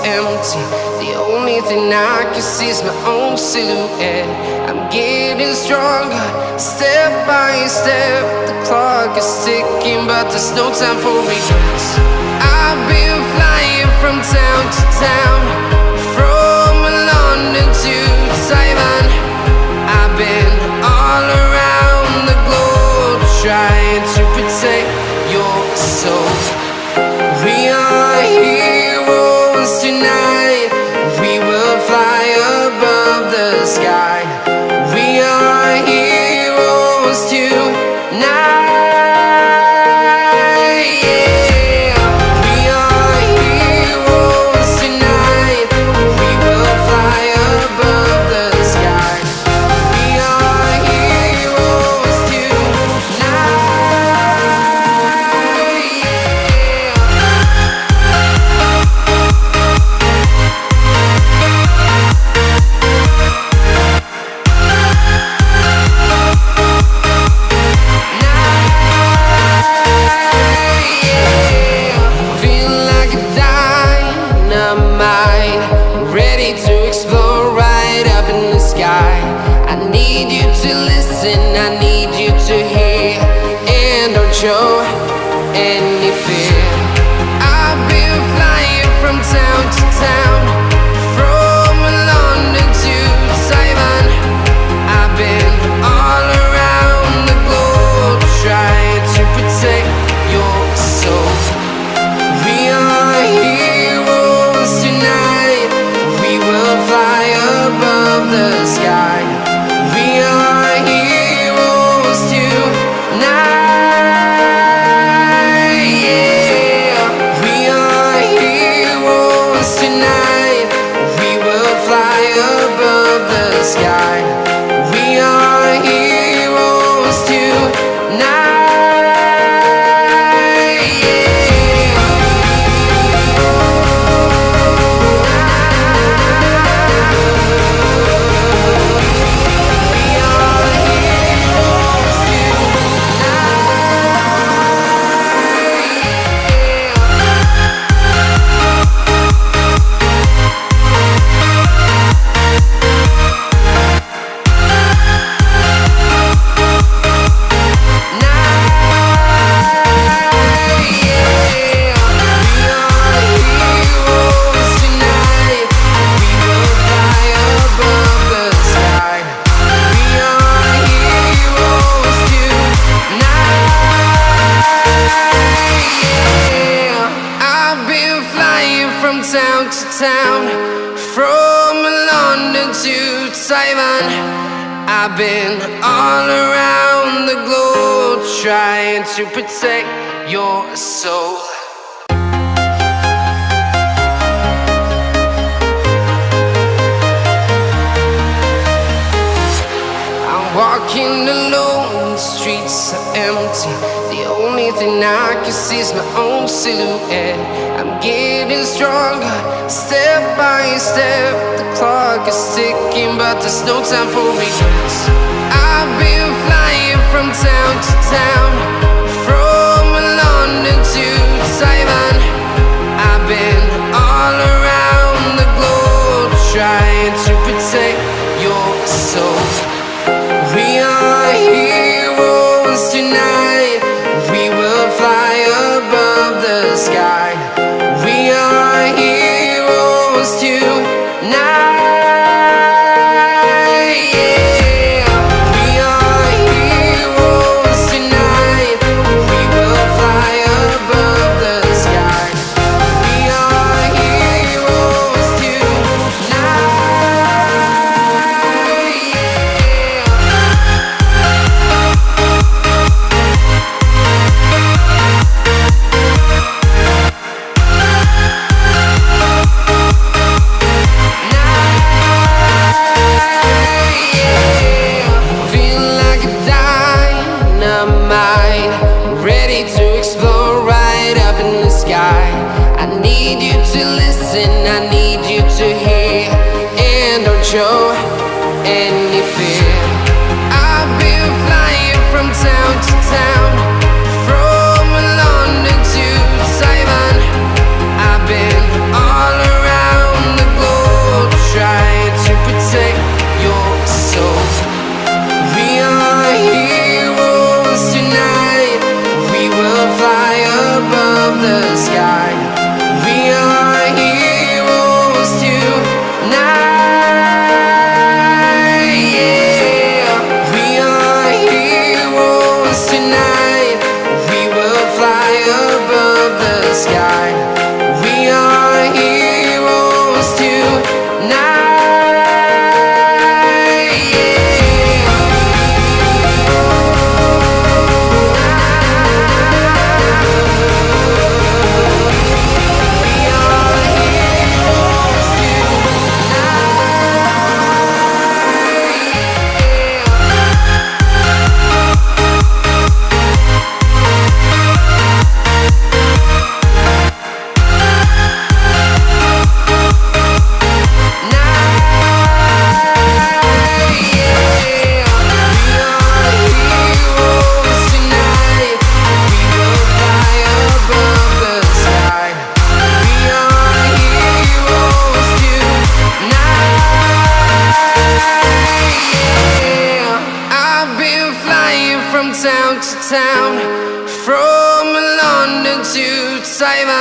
empty. The only thing I can see is my own silhouette. I'm getting stronger, step by step. The clock is ticking, but there's no time for regrets. I've been flying from town to town, from London to Taiwan. I've been all around the globe, trying to protect your soul. We are heroes tonight. We will fly above the sky. We are heroes tonight. Yeah. We are heroes tonight. We will fly above the sky. We are heroes tonight. I need you to hear, and don't show any fear. I've been flying from town to town, from London to Taiwan. I've been all around the globe, trying to protect your soul. We are heroes tonight. We will fly above the sky. We are heroes tonight. Yeah. We are heroes tonight. We will fly above the sky. We are heroes tonight. Town to town, from London to Taiwan. I've been all around the globe, trying to protect your soul. I'm walking alone, the streets are empty. The only thing I can see is my own silhouette. I'm getting stronger, step by step. The clock is ticking, but there's no time for regrets. I've been flying from town to town, from London to Taiwan. I've been all around the globe, trying to protect your soul. We are heroes tonight. We will fly above the sky. We are heroes tonight. Yeah. We are heroes tonight. We will fly above the sky. We are heroes tonight. I need you to hear, and don't show any fear. I've been flying from town to town, from London to Taiwan. I've been all around saliva.